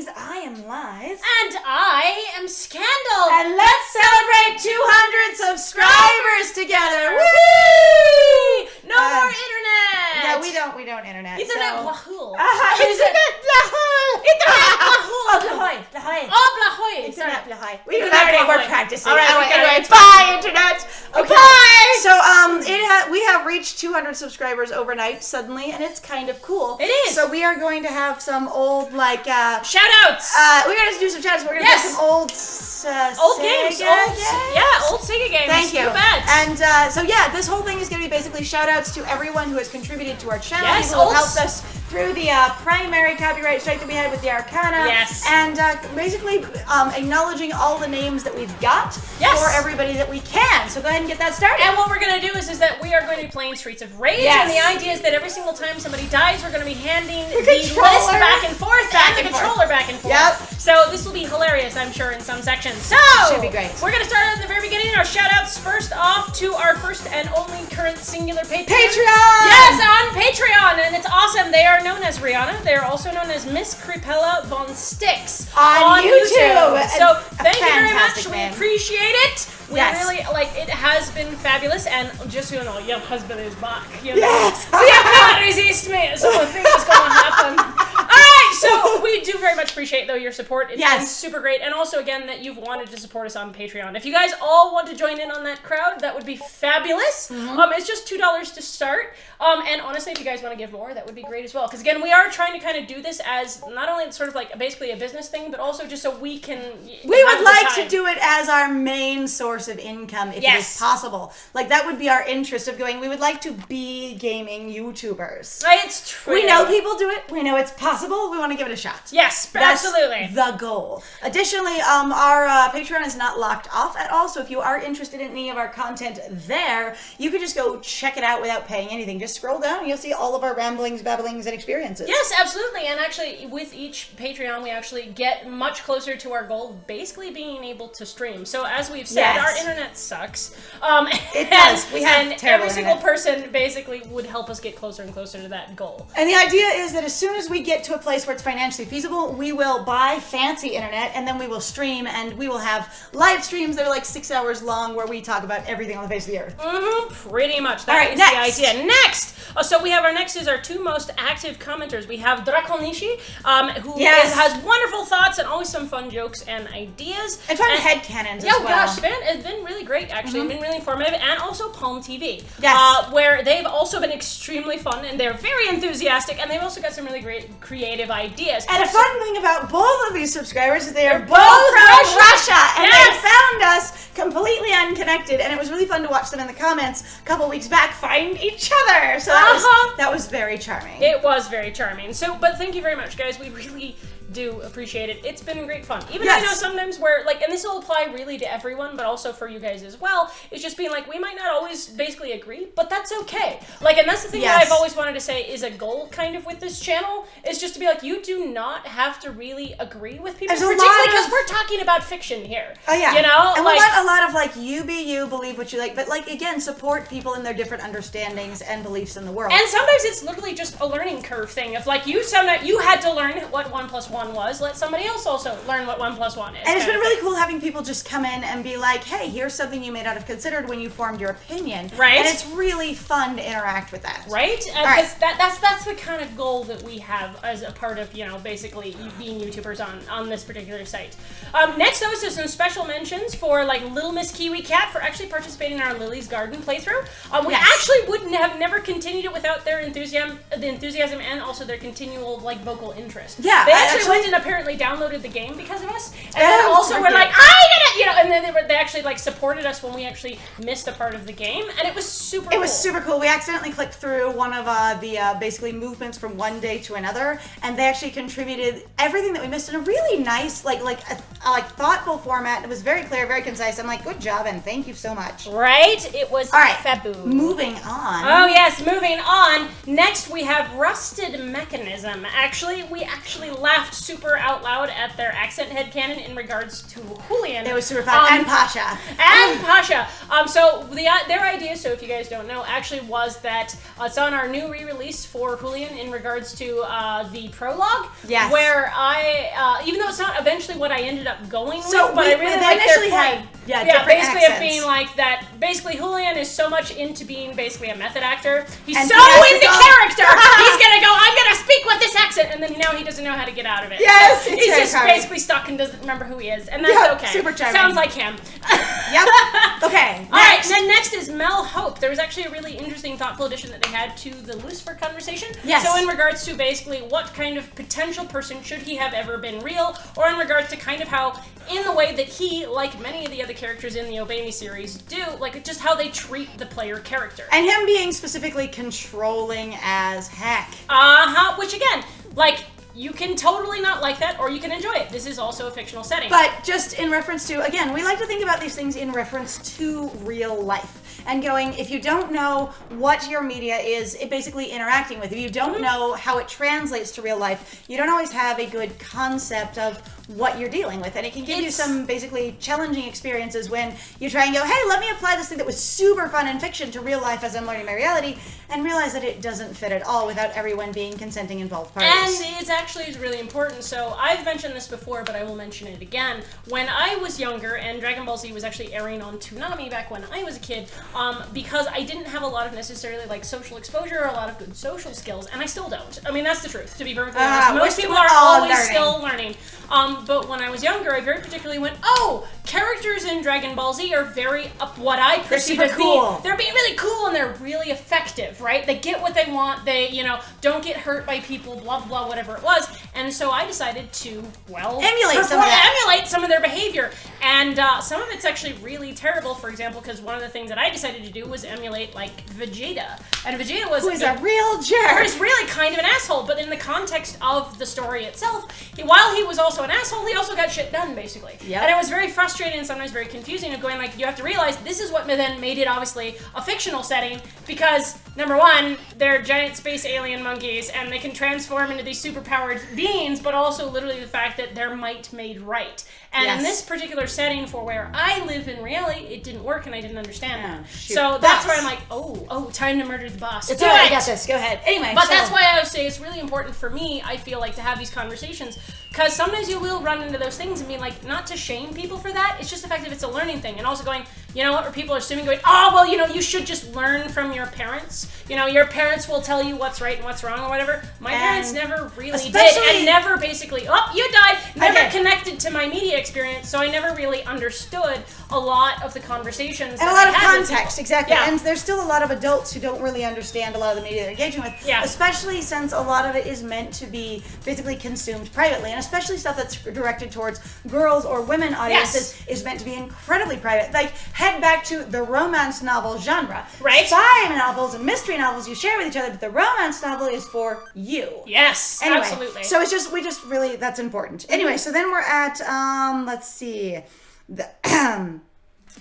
Louise, I am Lies. And I am Scandal. And let's celebrate 200 subscribers together. Woo! No more internet. Yeah, we don't internet. Internet so. Blahul. Internet Blahul. Internet Blahul. Oh, Blahoy. Blahoy. Oh, Blahoy. Internet Blahoy. We're practicing. All right, anyway, bye, internet. Okay. Bye. So, we have reached 200 subscribers overnight suddenly, and it's kind of cool. It is. So we are going to have some old, Shoutouts. we're going to do some shoutouts. We're going to Yes. play some old games. Old Sega games. Thank you. You bet. And this whole thing is going to be basically shoutouts to everyone who has contributed to our channel. Yes, People who have helped us through the primary copyright strike that we had with the Arcana. Yes. And basically acknowledging all the names that we've got Yes. for everybody that we can. So go ahead and get that started. And what we're going to do is that we are going to be playing Streets of Rage. Yes. And the idea is that every single time somebody dies, we're going to be handing the controller list back and forth and the controller back and forth. Yep. So this will be hilarious, I'm sure, in some sections. So Should be great. We're going to start at the very beginning. Our shout-outs first off to our first and only current singular Patreon. Yes, on Patreon. And it's awesome. They are known as Rihanna. They are also known as Miss Crepella Von Sticks On YouTube. So thank you very fantastic much. name. We appreciate it. We Yes. really, it has been fabulous. And just so you know, your husband is back. You know? Yes. So you can't resist me. So I think it's going to happen. All right. So we do very much appreciate, though, your support. It's been super great. And also, again, that you've wanted to support us on Patreon. If you guys all want to join in on that crowd, that would be fabulous. It's just $2 to start. And honestly, if you guys want to give more, that would be great as well. Because again, we are trying to kind of do this as not only sort of like basically a business thing, but also just so we can. We would like to do it as our main source of income if it Yes. is possible. Like that would be our interest of going. We would like to be gaming YouTubers. It's true. We know people do it. We know it's possible. We want to give it a shot. Yes, That's absolutely. the goal. Additionally, our Patreon is not locked off at all. So if you are interested in any of our content there, you could just go check it out without paying anything. Just scroll down and you'll see all of our ramblings, babblings, and experiences. Yes, absolutely. And actually, with each Patreon, we actually get much closer to our goal of basically being able to stream. So as we've said, our internet sucks. It does. We have and terrible every single internet. person basically would help us get closer and closer to that goal. And the idea is that as soon as we get to a place where it's financially feasible, we will buy fancy internet and then we will stream and we will have live streams that are like 6 hours long where we talk about everything on the face of the earth. Pretty much. That All right, is next. the idea. Next! So we have our next is our two most active commenters. We have Drakonishi, who has wonderful thoughts and always some fun jokes and ideas. And fun headcanons as well. Gosh, it's been really great, actually. It's been really informative. And also Palm TV. Yes. Where they've also been extremely fun and they're very enthusiastic and they've also got some really great creative ideas. And a fun thing about both of these subscribers is they are both both from Russia, and Yes. they found us completely unconnected, and it was really fun to watch them in the comments a couple weeks back find each other. So that was very charming. It was very charming. So, but thank you very much, guys. We really do appreciate it. It's been great fun. Even though I know sometimes where, and this will apply really to everyone, but also for you guys as well, it's just being like, we might not always basically agree, but that's okay. And that's the thing that I've always wanted to say is a goal kind of with this channel, is just to be like, you do not have to really agree with people, particularly because we're talking about fiction here. Oh yeah. You know? And we want a lot of you be you, believe what you like, but again, support people in their different understandings and beliefs in the world. And sometimes it's literally just a learning curve thing of you had to learn what 1 + 1 was, let somebody else also learn what 1 + 1 is. And it's been really cool having people just come in and be like, hey, here's something you may not have considered when you formed your opinion. Right. And it's really fun to interact with that. Right? Because that's the kind of goal that we have as a part of, basically being YouTubers on this particular site. Next, though, is some special mentions for Little Miss Kiwi Cat for actually participating in our Lily's Garden playthrough. We actually wouldn't have never continued it without their enthusiasm and also their continual vocal interest. Yeah. They actually went and apparently downloaded the game because of us, and then also were like, I did it, and then they actually supported us when we actually missed a part of the game, and it was super cool. It was super cool. We accidentally clicked through one of the basically movements from one day to another, and they actually contributed everything that we missed in a really nice, thoughtful format. It was very clear, very concise. I'm like, good job, and thank you so much. Right? It was fabu. Moving on. Oh yes, moving on. Next we have Rusted Mechanism. We actually laughed super out loud at their accent headcanon in regards to Julian. It was super fun. And Pasha. So their idea, so if you guys don't know, actually was that it's on our new re-release for Julian in regards to the prologue. Yes. Where where I, even though it's not eventually what I ended up going with, So but I really like their point. different basically accents. of being like that. Basically, Julian is so much into being basically a method actor. He's And so into theatrical. character. He's gonna go, I'm gonna speak with this accent, and then now he doesn't know how to get out of it. Yes, So it's he's very just charming. basically stuck and doesn't remember who he is, and that's Yep, okay. super charming. Sounds like him. Yep. Okay. All right, Next. then next is Mel Hope. There was actually a really interesting, thoughtful addition that they had to the Lucifer conversation. Yes. So in regards to basically what kind of potential person should he have ever been real, or in regards to kind of how, in the way that he, like many of the other characters in the Obey Me series, do, like just how they treat the player character. And him being specifically controlling as heck. Which again, like, you can totally not like that, or you can enjoy it. This is also a fictional setting. But just in reference to, again, we like to think about these things in reference to real life. And going, if you don't know what your media is it basically interacting with, if you don't know how it translates to real life, you don't always have a good concept of what you're dealing with. And it can give you some basically challenging experiences when you try and go, hey, let me apply this thing that was super fun in fiction to real life as I'm learning my reality, and realize that it doesn't fit at all without everyone being consenting involved parties. And it's actually really important. So I've mentioned this before, but I will mention it again. When I was younger, and Dragon Ball Z was actually airing on Toonami back when I was a kid, because I didn't have a lot of necessarily like social exposure or a lot of good social skills, and I still don't. I mean, that's the truth, to be perfectly honest. Most people are always still learning. But when I was younger, I very particularly went, oh, characters in Dragon Ball Z are very up what I perceive as being. They're being really cool and they're really effective, right? They get what they want. They, don't get hurt by people, blah, blah, blah, whatever it was. And so I decided to, emulate some of their behavior. And some of it's actually really terrible, for example, because one of the things that I decided to do was emulate, like, Vegeta. And Vegeta was... Who is a real jerk. He's really kind of an asshole, but in the context of the story itself, while he was also an asshole, he also got shit done, basically. Yep. And it was very frustrating and sometimes very confusing of going, like, you have to realize this is what then made it, obviously, a fictional setting, because, number one, they're giant space alien monkeys, and they can transform into these superpowered beings, but also literally the fact that they're might made right. And in this particular setting for where I live in reality, it didn't work and I didn't understand that. So that's where I'm like, oh, time to murder the boss. It's all right, I got this. Go ahead. Anyway, but that's why I would say it's really important for me, I feel like, to have these conversations, because sometimes you will run into those things and be like, not to shame people for that, it's just the fact that it's a learning thing. And also going, you know what, where people are assuming going, oh, well, you should just learn from your parents. Your parents will tell you what's right and what's wrong or whatever. My parents never really did, and never basically, oh, you died, never connected to my media experience, so I never really understood a lot of the conversations. And a lot of context, exactly. Yeah. And there's still a lot of adults who don't really understand a lot of the media they're engaging with, especially since a lot of it is meant to be basically consumed privately, and especially stuff that's directed towards girls or women audiences is meant to be incredibly private. Like, head back to the romance novel genre. Right. Spy novels and mystery novels you share with each other, but the romance novel is for you. Yes, anyway, absolutely. So we just really, that's important. Anyway, so then we're at, let's see,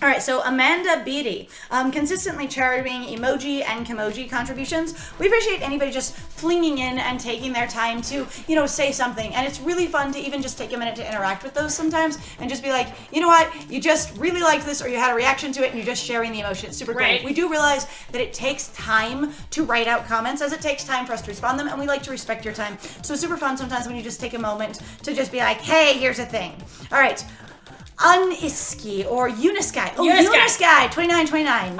all right, so Amanda Beatty, consistently charting emoji and Kimoji contributions. We appreciate anybody just flinging in and taking their time to, say something. And it's really fun to even just take a minute to interact with those sometimes and just be like, you know what, you just really liked this or you had a reaction to it and you're just sharing the emotion. It's super great. We do realize that it takes time to write out comments as it takes time for us to respond them, and we like to respect your time. So it's super fun sometimes when you just take a moment to just be like, hey, here's a thing. All right. Uniski or Unisky. Unisky 2929.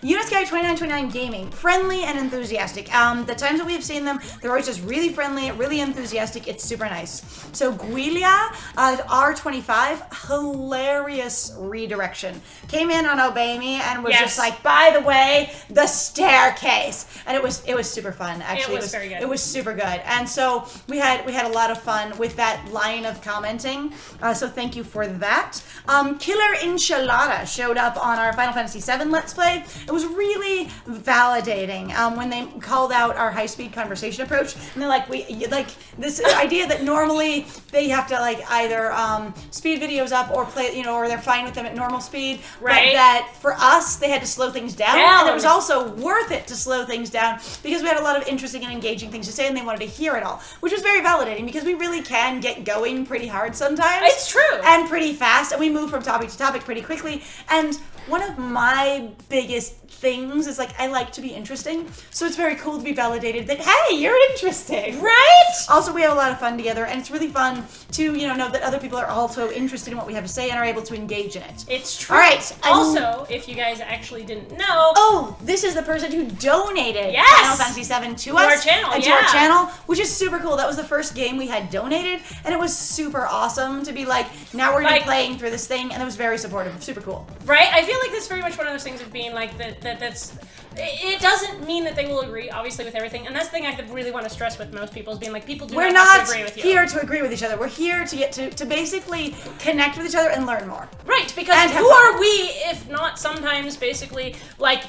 Unisky 2929 Gaming. Friendly and enthusiastic. The times that we have seen them, they're always just really friendly, really enthusiastic. It's super nice. So Guilia R25, hilarious redirection. Came in on Obey Me and was just like, by the way, the staircase. And it was super fun. Actually, it was very good. It was super good. And so we had a lot of fun with that line of commenting. So thank you for that. Killer Enchilada showed up on our Final Fantasy VII Let's Play. It was really validating when they called out our high-speed conversation approach. And they're like, this idea that normally they have to either speed videos up or play, or they're fine with them at normal speed. Right. But that for us, they had to slow things down. And it was also worth it to slow things down because we had a lot of interesting and engaging things to say and they wanted to hear it all, which was very validating because we really can get going pretty hard sometimes. It's true. And pretty fast, and we move from topic to topic pretty quickly, and one of my biggest things is like I like to be interesting, so it's very cool to be validated that hey, you're interesting, right? Also, we have a lot of fun together, and it's really fun to know that other people are also interested in what we have to say and are able to engage in it. It's true. All right. Also, if you guys actually didn't know, this is the person who donated yes, Final Fantasy VII to us, our channel, and to our channel, which is super cool. That was the first game we had donated, and it was super awesome to be like, now we're gonna be playing through this thing, and it was very supportive, super cool. Right? I feel like that's very much one of those things of being like that's. It doesn't mean that they will agree, obviously, with everything, and that's the thing I really want to stress with most people is being like, people do We're not have to agree with you. We're not here to agree with each other. We're here to get to basically connect with each other and learn more. Right, because who are we if not sometimes basically like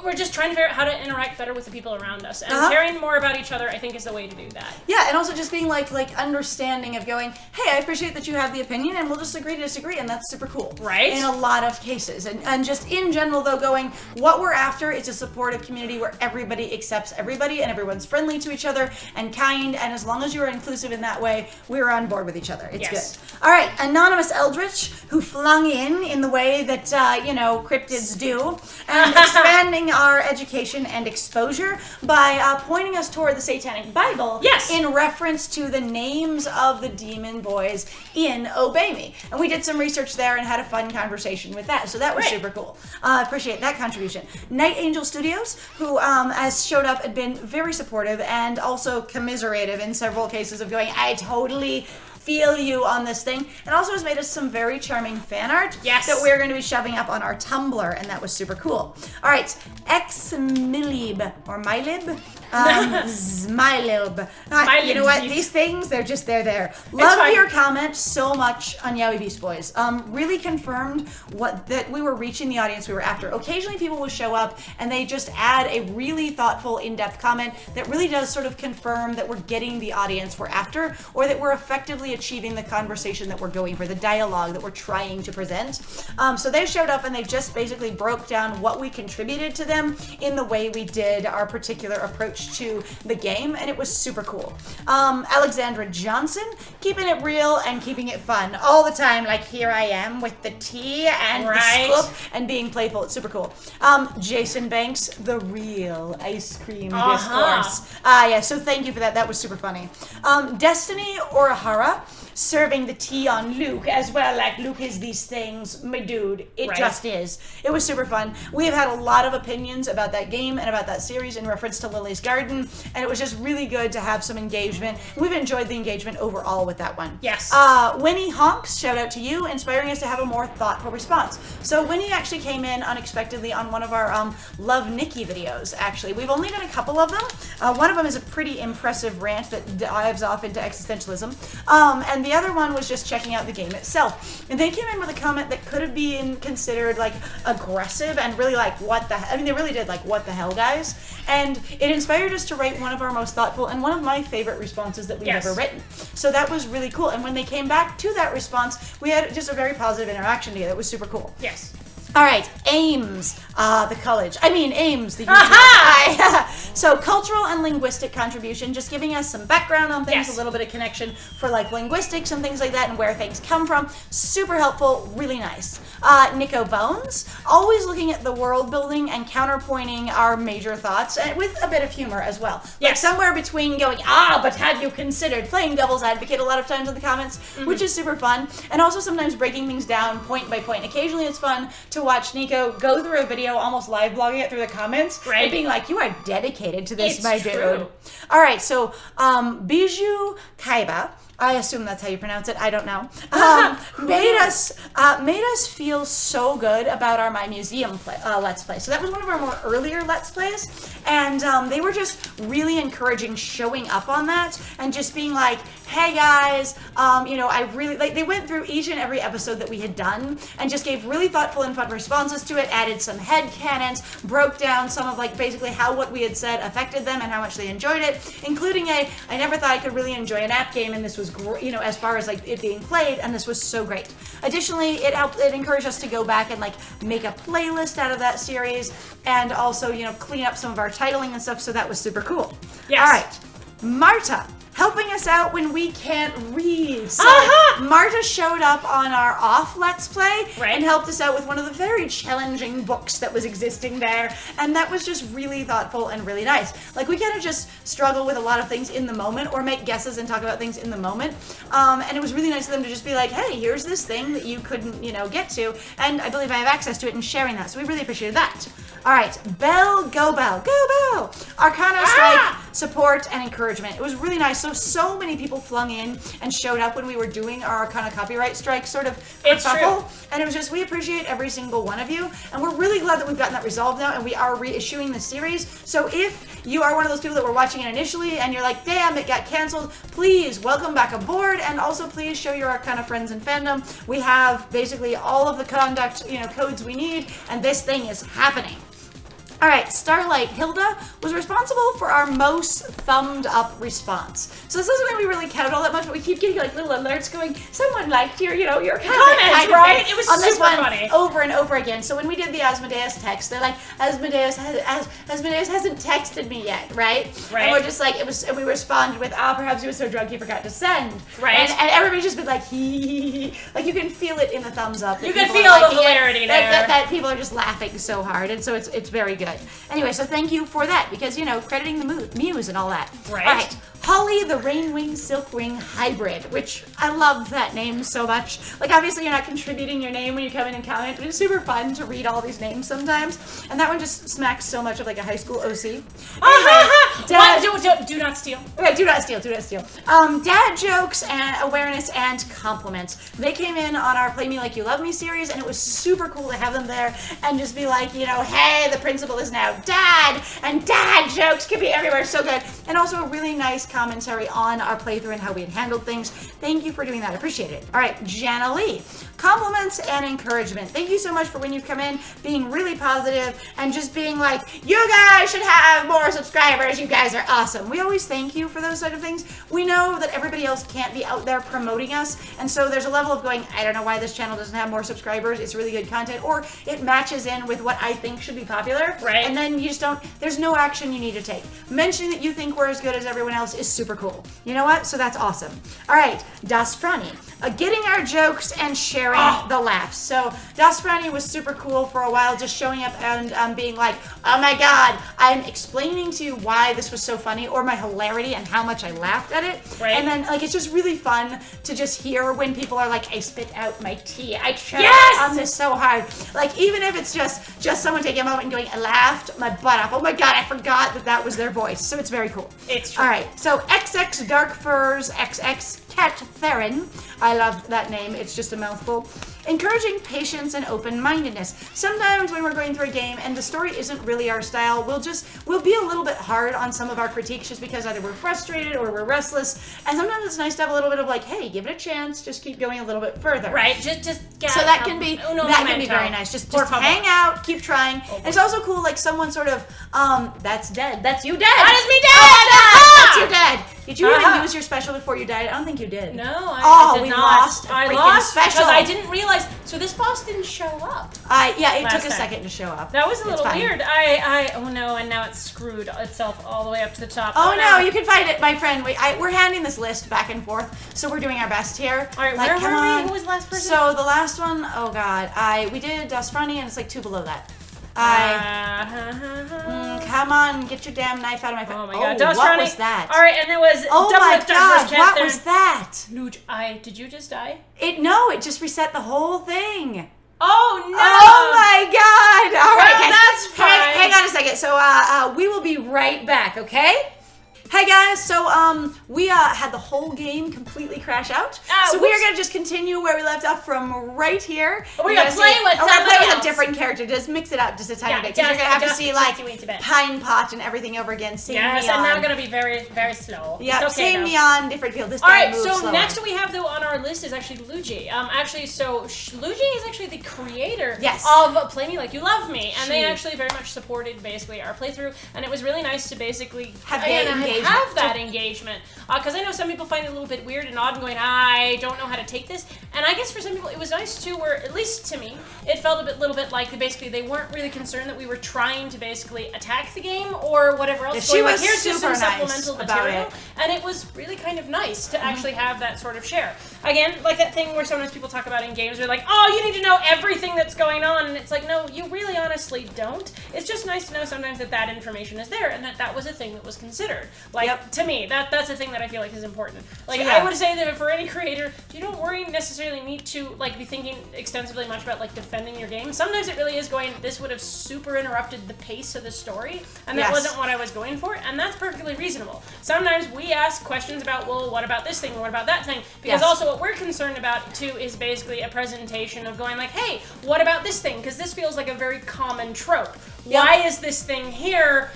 we're just trying to figure out how to interact better with the people around us, and caring more about each other I think is the way to do that. Yeah, and also just being like understanding of going, hey, I appreciate that you have the opinion and we'll just agree to disagree, and that's super cool. Right. In a lot of cases. And just in general though, going, what we're after is a supportive community where everybody accepts everybody and everyone's friendly to each other and kind, and as long as you're inclusive in that way, we're on board with each other. It's good. All right, Anonymous Eldritch, who flung in the way that, cryptids do, and expanding our education and exposure by pointing us toward the Satanic Bible in reference to the names of the demon boys in Obey Me. And we did some research there and had a fun conversation with that, so that was super cool. Appreciate that contribution. Night Angel Studios, who has showed up and been very supportive and also commiserative in several cases of going, I totally feel you on this thing, and also has made us some very charming fan art that we're going to be shoving up on our Tumblr, and that was super cool. All right, Xmilib or Mylib, Zmylib. You know what? These things, they're there. Love your comment so much on Yowie Beast Boys. Really confirmed that we were reaching the audience we were after. Occasionally people will show up and they just add a really thoughtful, in-depth comment that really does sort of confirm that we're getting the audience we're after, or that we're effectively achieving the conversation that we're going for, the dialogue that we're trying to present. So they showed up and they just basically broke down what we contributed to them in the way we did our particular approach to the game, and it was super cool. Alexandra Johnson, keeping it real and keeping it fun all the time, like here I am with the tea and the scoop and being playful. It's super cool. Jason Banks, the real ice cream discourse. So thank you for that. That was super funny. Destiny Orahara, serving the tea on Luke as well, like Luke is these things, my dude. It just is. It was super fun. We have had a lot of opinions about that game and about that series in reference to Lily's Garden, and it was just really good to have some engagement. We've enjoyed the engagement overall with that one. Yes. Winnie Honks, shout out to you, inspiring us to have a more thoughtful response. So Winnie actually came in unexpectedly on one of our Love Nikki videos, actually. We've only done a couple of them. One of them is a pretty impressive rant that dives off into existentialism. And the other one was just checking out the game itself. And they came in with a comment that could have been considered like aggressive and really like, what the hell? I mean, they really did like, what the hell, guys? And it inspired us to write one of our most thoughtful and one of my favorite responses that we've ever written. So that was really cool. And when they came back to that response, we had just a very positive interaction together. It was super cool. Yes. All right, Ames, the college. I mean, Ames, the YouTuber. So cultural and linguistic contribution, just giving us some background on things, a little bit of connection for like linguistics and things like that and where things come from. Super helpful, really nice. Nico Bones, always looking at the world building and counterpointing our major thoughts, and with a bit of humor as well. Like somewhere between going, but had you considered, playing devil's advocate a lot of times in the comments, which is super fun, and also sometimes breaking things down point by point. Occasionally it's fun to watch Nico go through a video, almost live blogging it through the comments, and being like, you are dedicated to this, my dude. All right, so Bijou Kaiba, I assume that's how you pronounce it, I don't know, made us feel so good about our My Museum Let's Play. So that was one of our more earlier Let's Plays, and they were just really encouraging showing up on that and just being like, hey guys, I really, like, they went through each and every episode that we had done and just gave really thoughtful and fun responses to it, added some headcanons, broke down some of like basically how what we had said affected them and how much they enjoyed it, including I never thought I could really enjoy an app game, and this was as far as like it being played, and this was so great. Additionally, it encouraged us to go back and like make a playlist out of that series, and also clean up some of our titling and stuff, so that was super cool. All right, Marta, helping us out when we can't read. So, Marta Marta showed up on our off Let's Play Right. and helped us out with one of the very challenging books that was existing there, and that was just really thoughtful and really nice. Like, we kind of just struggle with a lot of things in the moment, or make guesses and talk about things in the moment, and it was really nice of them to just be like, hey, here's this thing that you couldn't, get to, and I believe I have access to it, and sharing that, so we really appreciated that. All right, Bell, go Bell, go Bell! Arcana Strike, support, and encouragement. It was really nice. So many people flung in and showed up when we were doing our Arcana copyright strike sort of kerfuffle. And it was just, we appreciate every single one of you. And we're really glad that we've gotten that resolved now, and we are reissuing the series. So if you are one of those people that were watching it initially and you're like, damn, it got canceled, please welcome back aboard, and also please show your Arcana friends and fandom. We have basically all of the conduct, codes we need, and this thing is happening. All right, Starlight Hilda was responsible for our most thumbed up response. So this isn't something we really count all that much, but we keep getting like little alerts going, someone liked your comment, comments, right? It was on this super one funny. Over and over again. So when we did the Asmodeus text, they're like, Asmodeus hasn't texted me yet, right? Right. And we're just like, and we responded with, perhaps he was so drunk he forgot to send. Right. And everybody's just been like, like you can feel it in the thumbs up. You can feel the hilarity there. That people are just laughing so hard, and so it's very good. Anyway, so thank you for that, because, crediting the muse and all that. Right. All right. Holly the Rainwing Silkwing Hybrid, which I love that name so much. Like, obviously you're not contributing your name when you come in and comment, but it's super fun to read all these names sometimes. And that one just smacks so much of like a high school OC. Anyway, do not steal. Okay, do not steal. Dad jokes and awareness and compliments. They came in on our Play Me Like You Love Me series, and it was super cool to have them there and just be like, hey, the principal is now Dad, and dad jokes can be everywhere, so good. And also a really nice commentary on our playthrough and how we had handled things. Thank you for doing that. I appreciate it. All right, Jana Lee. Compliments and encouragement. Thank you so much for when you come in, being really positive and just being like, you guys should have more subscribers. You guys are awesome. We always thank you for those sort of things. We know that everybody else can't be out there promoting us, and so there's a level of going, I don't know why this channel doesn't have more subscribers. It's really good content, or it matches in with what I think should be popular. Right. And then you just don't, there's no action you need to take. Mentioning that you think we're as good as everyone else is super cool. You know what? So that's awesome. All right, Das Franny. Getting our jokes and sharing the laughs. So Das Franny was super cool for a while, just showing up and being like, oh my god, I'm explaining to you why this was so funny, or my hilarity and how much I laughed at it. Right. And then it's just really fun to just hear when people are like, I spit out my tea. I tried on this so hard. Like, even if it's just someone taking a moment and going, I laughed my butt off. Oh my god, I forgot that was their voice. So it's very cool. It's true. All right, so XX Dark Furs XX Cat Therein. I love that name. It's just a mouthful. Encouraging patience and open-mindedness. Sometimes when we're going through a game and the story isn't really our style, we'll be a little bit hard on some of our critiques just because either we're frustrated or we're restless. And sometimes it's nice to have a little bit of like, hey, give it a chance, just keep going a little bit further. Right, just get so that can be very nice. Just hang out, keep trying. And it's also cool, like someone sort of, that's dead. That's you dead. That is me dead. That's you dead. Did you even use your special before you died? I don't think you did. No, I did not. I lost special because I didn't realize. So this boss didn't show up. Yeah, it took a second to show up. That was a little weird. Oh no, and now it's screwed itself all the way up to the top. Oh no, you can find it, my friend. We're handing this list back and forth, so we're doing our best here. All right, where were we? Who was the last person? So the last one, oh god, we did Das Franny, and it's like 2 below that. Come on, get your damn knife out of my face. Oh my god, what was that? All right, and it was oh my god, what was that? Luge, did you just die? No, it just reset the whole thing. Oh no! Oh my god! All right, guys, that's fine. Hang on a second. So we will be right back, okay? Hey guys, so we had the whole game completely crash out. So we are gonna just continue where we left off from right here. We're gonna play with a different character. Just mix it up just a tiny bit. Because you're gonna have to see like Pine Pot and everything over again. Same yes, neon. and they're gonna be very, very slow. Yeah, it's okay same neon, different feel. This all guy right, moves so slower. next we have though on our list is actually Luigi. Luigi is actually the creator of Play Me Like You Love Me, and they actually very much supported basically our playthrough, and it was really nice to basically have game have that engagement. Because I know some people find it a little bit weird and odd and going, I don't know how to take this. And I guess for some people it was nice too, where at least to me, it felt a little bit like basically they weren't really concerned that we were trying to basically attack the game or whatever else. She was here's just some nice supplemental material. And it was really kind of nice to actually have that sort of share. Again, like that thing where sometimes people talk about in games, they're like, oh, you need to know everything that's going on. And it's like, no, you really honestly don't. It's just nice to know sometimes that information is there and that was a thing that was considered. Like, to me, that's a thing that I feel like is important. Like, I would say that for any creator, you don't necessarily need to, like, be thinking extensively much about, like, defending your game. Sometimes it really is going, this would have super interrupted the pace of the story, and that wasn't what I was going for, and that's perfectly reasonable. Sometimes we ask questions about, well, what about this thing, what about that thing? Because also what we're concerned about, too, is basically a presentation of going like, hey, what about this thing? Because this feels like a very common trope. Why is this thing here?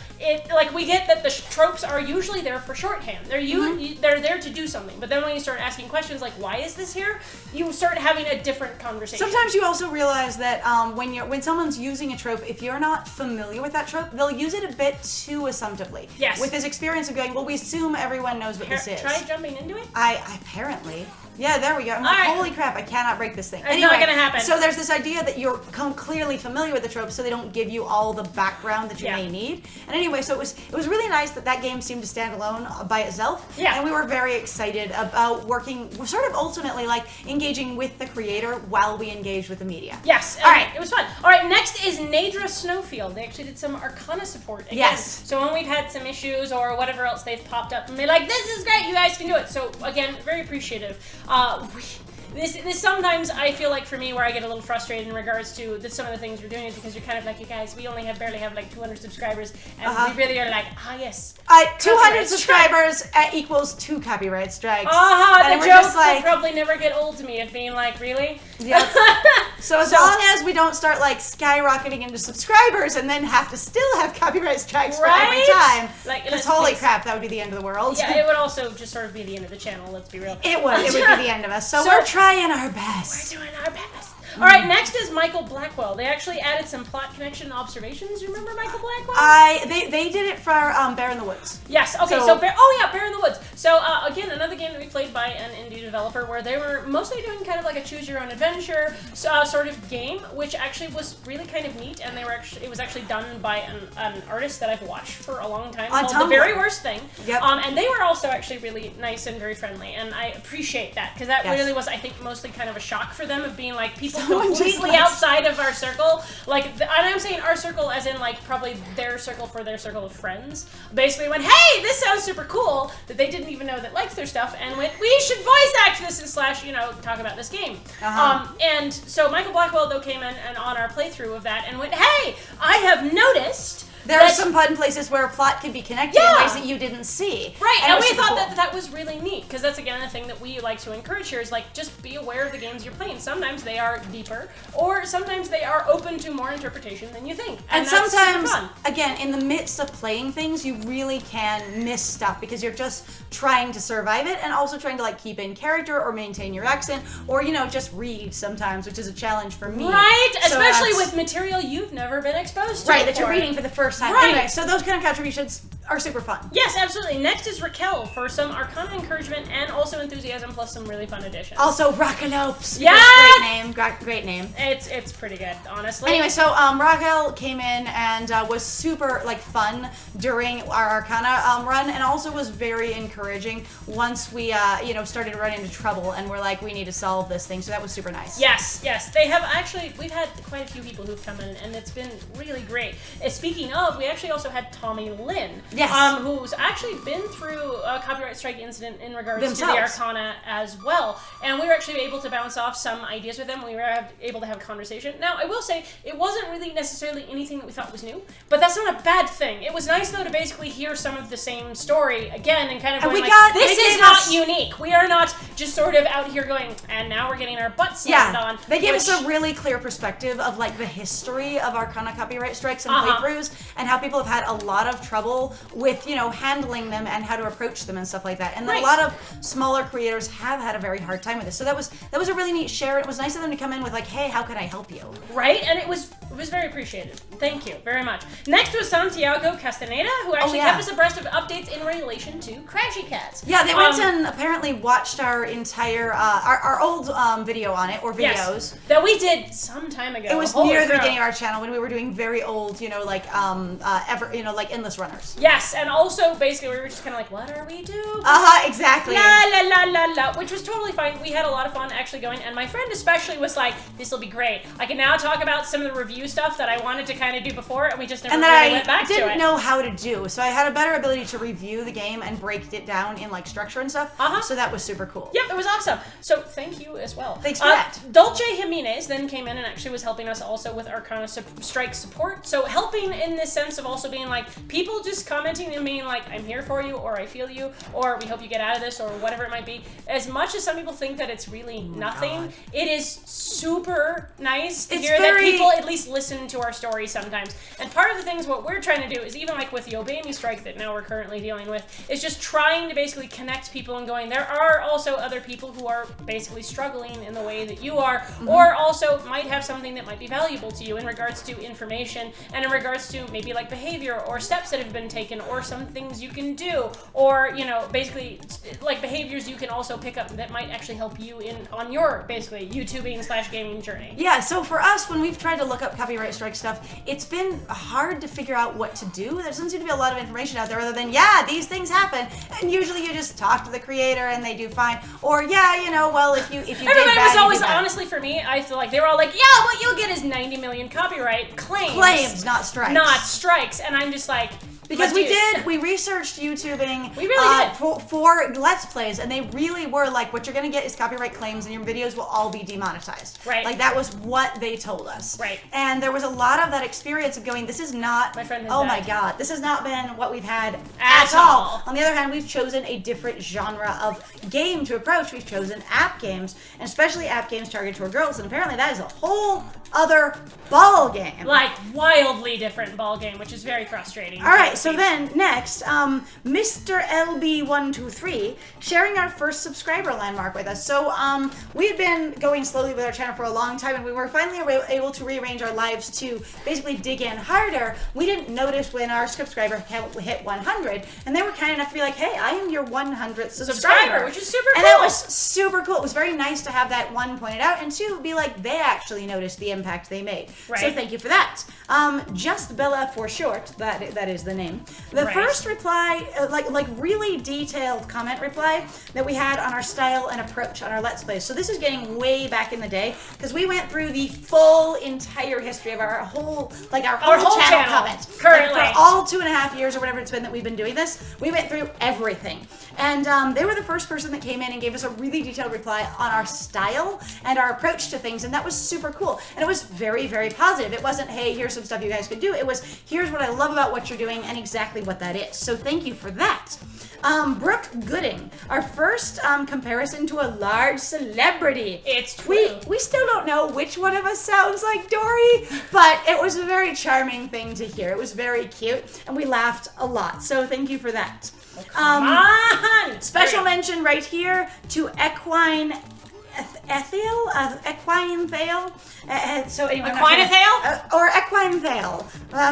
We get that the tropes are usually there for shorthand. They're there to do something. But then when you start asking questions like, why is this here? You start having a different conversation. Sometimes you also realize that when someone's using a trope, if you're not familiar with that trope, they'll use it a bit too assumptively. Yes. With this experience of going, well, we assume everyone knows what this is. Try jumping into it? Apparently. Yeah, there we go. Holy crap, I cannot break this thing. It's not gonna happen. So there's this idea that you're clearly familiar with the trope, so they don't give you all the background that you may need. And anyway, so it was really nice that game seemed to stand alone by itself. Yeah. And we were very excited about working, sort of ultimately like engaging with the creator while we engaged with the media. Yes. All right. It was fun. All right. Next is Nadra Snowfield. They actually did some Arcana support again. Yes. So when we've had some issues or whatever else, they've popped up and been like, "This is great. You guys can do it." So again, very appreciative. This sometimes I feel like for me where I get a little frustrated in regards to some of the things we're doing is because you're kind of like, you guys, we only barely have like 200 subscribers, and we really are like, yes. 200 subscribers equals 2 copyright strikes. The joke will probably never get old to me of being like, really? Yeah. So as long as we don't start like skyrocketing into subscribers and then have to still have copyright strikes for every time, because holy crap, that would be the end of the world. Yeah, it would also just sort of be the end of the channel, let's be real. It would be the end of us. So we're trying our best. We're doing our best. All right, next is Michael Blackwell. They actually added some plot connection observations. You remember Michael Blackwell? They did it for Bear in the Woods. Yes. Okay. So Bear in the Woods. So again, another game that we played by an indie developer where they were mostly doing kind of like a choose your own adventure sort of game, which actually was really kind of neat. And it was actually done by an artist that I've watched for a long time called The Very Worst Thing. Yep. And they were also actually really nice and very friendly, and I appreciate that because that really was, I think, mostly kind of a shock for them of being like people completely outside of our circle, and I'm saying our circle as in like probably their circle for their circle of friends, basically went, hey, this sounds super cool, that they didn't even know that liked their stuff, and went, we should voice act this and talk about this game. And so Michael Blackwell though came in and on our playthrough of that and went, hey, I have noticed there are some fun places where a plot can be connected in ways that you didn't see. Right, and we thought that was really neat, because that's, again, the thing that we like to encourage here is, like, just be aware of the games you're playing. Sometimes they are deeper, or sometimes they are open to more interpretation than you think. And that's sometimes, super fun. Again, in the midst of playing things, you really can miss stuff, because you're just trying to survive it, and also trying to, like, keep in character, or maintain your accent, or, just read sometimes, which is a challenge for me. Right, especially with material you've never been exposed to. Right, that you're reading for the first time. Right. Anyway, so those kind of contributions are super fun. Yes, absolutely. Next is Raquel for some Arcana encouragement and also enthusiasm plus some really fun additions. Also, Rockalopes. Yeah! Great name. It's pretty good, honestly. Anyway, so Raquel came in and was super fun during our Arcana run, and also was very encouraging once we started to run into trouble and we're like, we need to solve this thing. So that was super nice. Yes. They have actually, we've had quite a few people who've come in, and it's been really great. Speaking of, we actually also had Tommy Lynn. Yes. Who's actually been through a copyright strike incident in regards to the Arcana as well. And we were actually able to bounce off some ideas with them. We were able to have a conversation. Now, I will say, it wasn't really necessarily anything that we thought was new, but that's not a bad thing. It was nice, though, to basically hear some of the same story again and kind of going this is not unique. We are not just sort of out here going, and now we're getting our butts slapped on. They gave us a really clear perspective of, the history of Arcana copyright strikes and playthroughs, and how people have had a lot of trouble with, handling them and how to approach them and stuff like that. And a lot of smaller creators have had a very hard time with this. So that was a really neat share. It was nice of them to come in with hey, how can I help you? Right? And it was was very appreciated. Thank you very much. Next was Santiago Castaneda, who actually kept us abreast of updates in relation to Crashy Cats. Yeah, they went and apparently watched our entire, our old video on it, or videos. Yes, that we did some time ago. It was near the beginning of our channel when we were doing very old, you know, like, like Endless Runners. Yes, and also, basically, we were just kind of like, what are we doing? Exactly. La la la la la, which was totally fine. We had a lot of fun actually going, and my friend especially was like, this will be great. I can now talk about some of the review stuff that I wanted to kind of do before, and we just never really went back to it. And that I didn't know how to do, so I had a better ability to review the game and break it down in, like, structure and stuff, so that was super cool. Yep, it was awesome. So, thank you as well. Thanks for that. Dulce Jimenez then came in and actually was helping us also with our kind of strike support. So, helping in this sense of also being like, people just commenting and being like, I'm here for you, or I feel you, or we hope you get out of this, or whatever it might be. As much as some people think that it's really nothing, it is super nice to hear that people at least listen to our stories sometimes. And part of the things what we're trying to do is, even like with the Obey Me strike that now we're currently dealing with, is just trying to basically connect people and going, there are also other people who are basically struggling in the way that you are, or also might have something that might be valuable to you in regards to information, and in regards to maybe like behavior or steps that have been taken, or some things you can do, or, you know, basically like behaviors you can also pick up that might actually help you on your basically YouTubing/gaming journey. Yeah, so for us, when we've tried to look up copyright strike stuff, it's been hard to figure out what to do. There doesn't seem to be a lot of information out there other than, yeah, these things happen, and usually you just talk to the creator and they do fine, or yeah, you know, well, if you everybody was always, honestly, for me, I feel like they were all like, yeah, what you'll get is 90 million copyright claims, not strikes, and I'm just like, because we researched YouTubing we really did. For Let's Plays, and they really were like, what you're gonna get is copyright claims and your videos will all be demonetized. Right. Like, that was what they told us. Right. And there was a lot of that experience of going, this is not, my friend my god, this has not been what we've had at all. On the other hand, we've chosen a different genre of game to approach. We've chosen app games, and especially app games targeted toward girls, and apparently that is a whole other ball game. Like, wildly different ball game, which is very frustrating. All right, so then next, Mr. LB123 sharing our first subscriber landmark with us. So we had been going slowly with our channel for a long time, and we were finally able to rearrange our lives to basically dig in harder. We didn't notice when our subscriber count hit 100, and they were kind enough to be like, hey, I am your 100th subscriber, which is super cool. And that was super cool. It was very nice to have that, one, pointed out, and two, be like, they actually noticed the impact they made. Right. So thank you for that. Just Bella for short, that is the name. The first reply, like really detailed comment reply that we had on our style and approach on our Let's Plays. So this is getting way back in the day, because we went through the full entire history of our whole channel comments. Currently. Like, for all 2.5 years or whatever it's been that we've been doing this, we went through everything. And they were the first person that came in and gave us a really detailed reply on our style and our approach to things, and that was super cool. And it was very, very positive. It wasn't, hey, here's some stuff you guys could do. It was, here's what I love about what you're doing and exactly what that is. So thank you for that. Brooke Gooding, our first comparison to a large celebrity. It's true. We still don't know which one of us sounds like Dory, but it was a very charming thing to hear. It was very cute, and we laughed a lot. So thank you for that. Oh, come on! Special mention right here to Equine Thale. So anyway, Equine Thale? Or Equine Thale.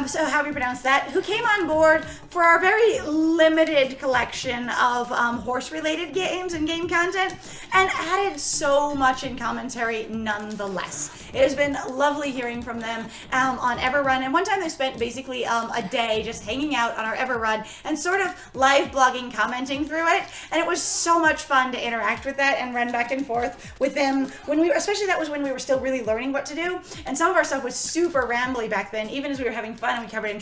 So however you pronounce that, who came on board for our very limited collection of horse-related games and game content, and added so much in commentary nonetheless. It has been lovely hearing from them on Everrun, and one time they spent basically a day just hanging out on our Everrun and sort of live blogging, commenting through it, and it was so much fun to interact with that and run back and forth with them especially that was when we were still really learning what to do, and some of our stuff was super rambly back then, even as we were having fun and we covered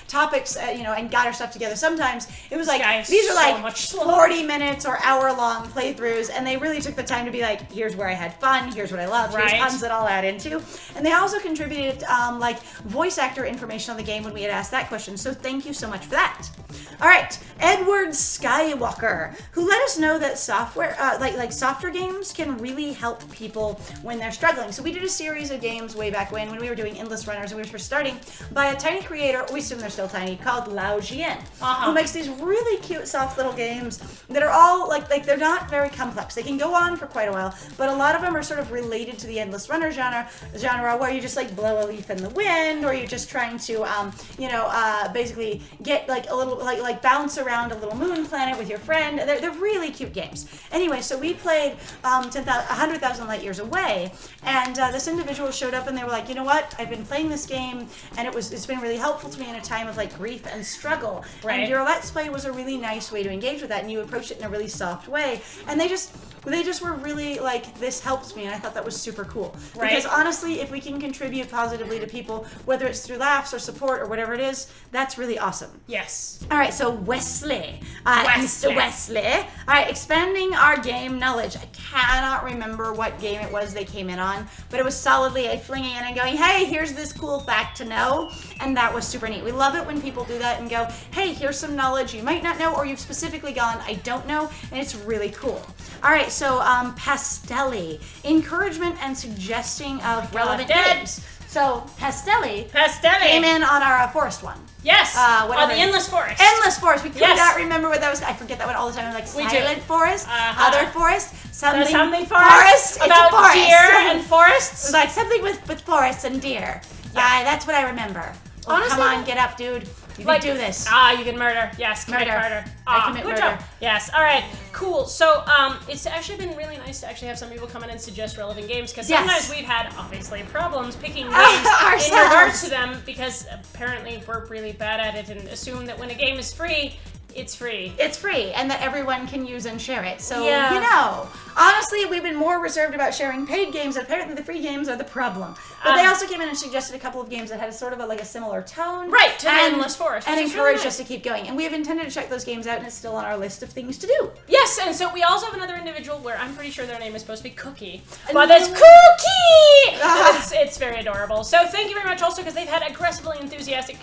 topics, and got our stuff together. Sometimes it was like, these are like 40 minutes or hour-long playthroughs, and they really took the time to be like, here's where I had fun, here's what I loved, here's puns that I'll add into. And they also contributed voice actor information on the game when we had asked that question, so thank you so much for that. All right, Edward Skywalker, who let us know that software, like softer games, can really help people when they're struggling. So we did a series of games way back when we were doing Endless Runners and we were first starting by a tiny creator, we assume they're still tiny, called Lao Jian, who makes these really cute, soft little games that are all like they're not very complex. They can go on for quite a while, but a lot of them are sort of related to the Endless Runner genre where you just like blow a leaf in the wind, or you're just trying to, basically get like a little like bounce around a little moon planet with your friend. They're really cute games. Anyway, so we played 100,000 Light Years Away, and this individual showed up and they were like, you know what? I've been playing this game and it's been really helpful to me in a time of like grief and struggle. Right. And your Let's Play was a really nice way to engage with that, and you approached it in a really soft way. And they just were really like, this helps me, and I thought that was super cool. Right. Because honestly, if we can contribute positively to people, whether it's through laughs or support or whatever it is, that's really awesome. Yes. All right, so Wesley. Mr. Wesley. All right, expanding our game knowledge. I cannot remember what game it was they came in on, but it was solidly a flinging in and going, hey, here's this cool fact to know, and that was super neat. We love it when people do that and go, hey, here's some knowledge you might not know, or you've specifically gone, I don't know, and it's really cool. All right, so Pastelli, encouragement and suggesting of relevant games. So Pastelli came in on our forest one. Yes, on the Endless Forest. Endless Forest. We could not remember what that was. I forget that one all the time. I'm like, silent forest, other forest, something forest. About forest. Deer and forests. Like something with forests and deer. Yeah, that's what I remember. Oh, honestly, come on, get up, dude. You can do this. You can murder. Yes, commit murder. I commit good murder. Job. Yes. All right. Cool. So, it's actually been really nice to actually have some people come in and suggest relevant games, because sometimes we've had obviously problems picking games in regards to them, because apparently we're really bad at it and assume that when a game is free, it's free. It's free, and that everyone can use and share it. So, you know, honestly, we've been more reserved about sharing paid games, and apparently the free games are the problem. But they also came in and suggested a couple of games that had a sort of a similar tone. Right, to the Endless Forest. And encouraged us to keep going. And we have intended to check those games out, and it's still on our list of things to do. Yes, and so we also have another individual where I'm pretty sure their name is supposed to be Cookie. But that's Cookie! It's very adorable. So thank you very much also, because they've had aggressively enthusiastic,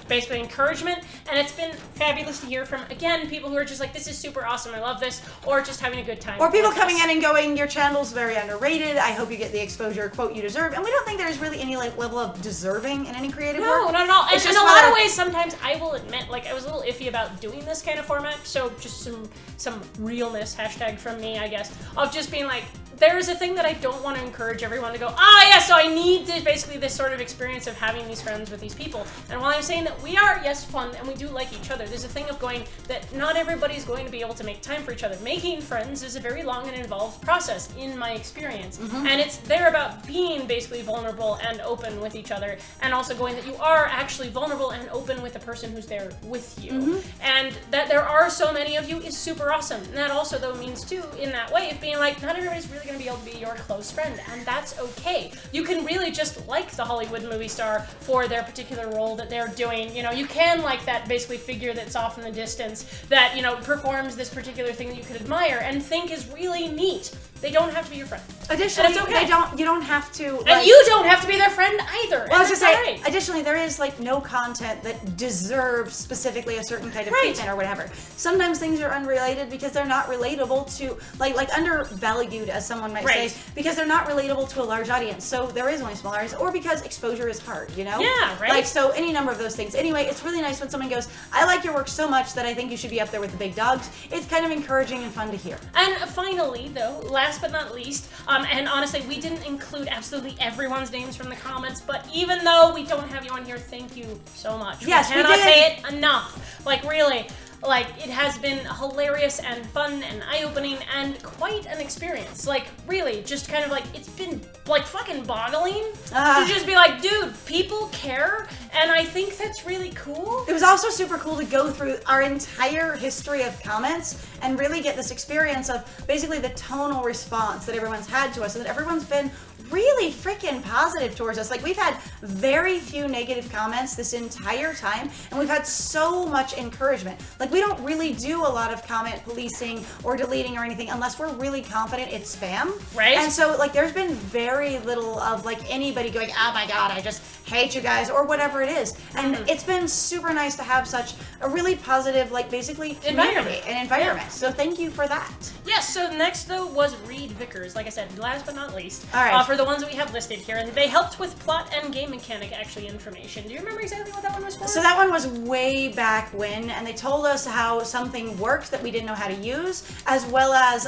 basically encouragement, and it's been fabulous to hear from, again, people who are just like, this is super awesome, I love this, or just having a good time. Or people coming in and going, your channel's very underrated, I hope you get the exposure, quote, you deserve. And we don't think there's really any level of deserving in any creative work. No, not at all. And in a lot of ways, sometimes I will admit, I was a little iffy about doing this kind of format, so just some realness, hashtag from me, I guess, of just being like, there is a thing that I don't want to encourage everyone to go, so I need basically this sort of experience of having these friends with these people. And while I'm saying that we are, yes, fun, and we do like each other, there's a thing of going that not everybody's going to be able to make time for each other. Making friends is a very long and involved process, in my experience. Mm-hmm. And it's there about being basically vulnerable and open with each other, and also going that you are actually vulnerable and open with the person who's there with you. Mm-hmm. And that there are so many of you is super awesome. And that also, though, means, too, in that way of being like, not everybody's really going to be able to be your close friend, and that's okay. You can really just like the Hollywood movie star for their particular role that they're doing. You know, you can like that basically figure that's off in the distance that, you know, performs this particular thing that you could admire and think is really neat. They don't have to be your friend. Additionally, and it's okay. You don't have to. And you don't have to be their friend either. Well, I was just saying, additionally, there is no content that deserves specifically a certain kind of treatment or whatever. Sometimes things are unrelated because they're not relatable to, like undervalued, as someone might say, because they're not relatable to a large audience. So there is only a small audience, or because exposure is hard, you know? Yeah, right. So any number of those things. Anyway, it's really nice when someone goes, I like your work so much that I think you should be up there with the big dogs. It's kind of encouraging and fun to hear. And finally, though, last but not least, and honestly, we didn't include absolutely everyone's names from the comments, but even though we don't have you on here, thank you so much. Yes, we cannot say it enough. Really. It has been hilarious and fun and eye-opening and quite an experience. Really, just kind of it's been, fucking boggling to just be like, dude, people care, and I think that's really cool. It was also super cool to go through our entire history of comments and really get this experience of basically the tonal response that everyone's had to us, and that everyone's been really freaking positive towards us. We've had very few negative comments this entire time, and we've had so much encouragement. we don't really do a lot of comment policing or deleting or anything unless we're really confident it's spam. Right. And so like there's been very little of like anybody going, oh my god, I just hate you guys or whatever it is. And it's been super nice to have such a really positive, like basically community and environment. So thank you for that. Yes, so next though was Reed Vickers, like I said, last but not least. All right. For the ones that we have listed here, and they helped with plot and game mechanic actually information. Do you remember exactly what that one was for? So that one was way back when, and they told us how something worked that we didn't know how to use, as well as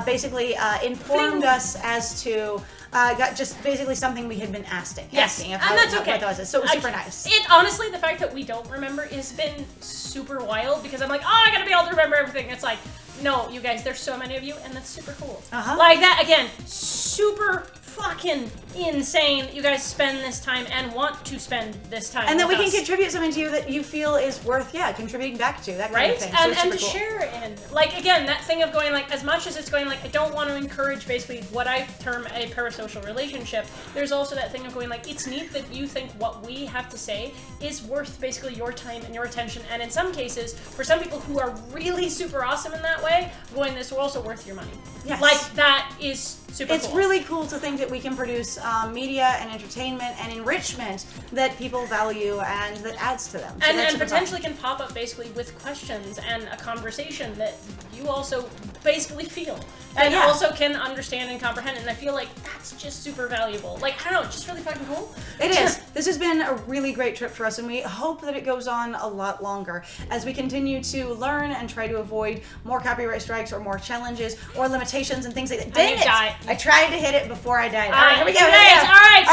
basically informed us as to got just basically something we had been asking. Yes, asking and that's okay. What that was. So it was super nice. It honestly, the fact that we don't remember has been super wild because I'm like, oh, I gotta be able to remember everything. It's like, no, you guys, there's so many of you, and that's super cool. Like that again, super fucking insane. You guys spend this time and want to spend this time, and that we us. can contribute something to you that you feel is worth, contributing back to that kind right? of thing. And, so and to cool. share in, like again, that thing of going like, as much as it's going like, I don't want to encourage basically what I term a parasocial relationship. There's also that thing of going like, it's neat that you think what we have to say is worth basically your time and your attention. And in some cases, for some people who are really super awesome in that way, going, this will also worth your money. Yes. Like that is super It's cool. really cool to think that we can produce media and entertainment and enrichment that people value and that adds to them. So and potentially can pop up basically with questions and a conversation that you also basically feel and also can understand and comprehend. And I feel like that's just super valuable. Like, I don't know, just really fucking cool. It is. This has been a really great trip for us, and we hope that it goes on a lot longer as we continue to learn and try to avoid more copyright strikes or more challenges or limitations and things like that. Dang it! I tried to hit it before I died. All right, here we go. All right,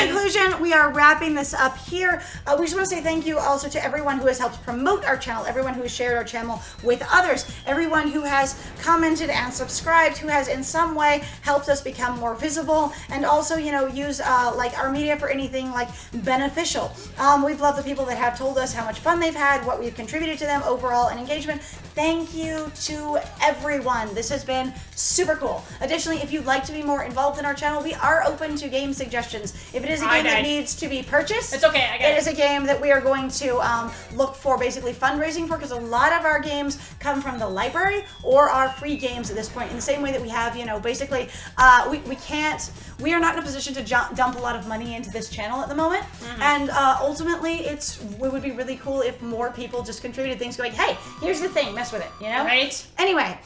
In conclusion, we are wrapping this up here. We just want to say thank you also to everyone who has helped promote our channel, everyone who has shared our channel with others, everyone who has commented and subscribed, who has in some way helped us become more visible, and also, use like our media for anything like beneficial. We've loved the people that have told us how much fun they've had, what we've contributed to them overall, and engagement. Thank you to everyone. This has been super cool. Additionally, if you'd like to be more involved in our channel, we are open to game suggestions. If it is a game that needs to be purchased, it's okay. It is a game that we are going to look for basically fundraising for, because a lot of our games come from the library or are free games at this point. In the same way that we have, basically we are not in a position to dump a lot of money into this channel at the moment. And ultimately, it would be really cool if more people just contributed things going, hey, here's the thing, mess with it, Right. Anyway,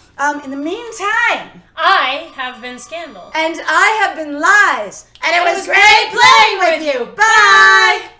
in the meantime, I have been Scandal. And I have been Lies. And it was great playing with you. Bye!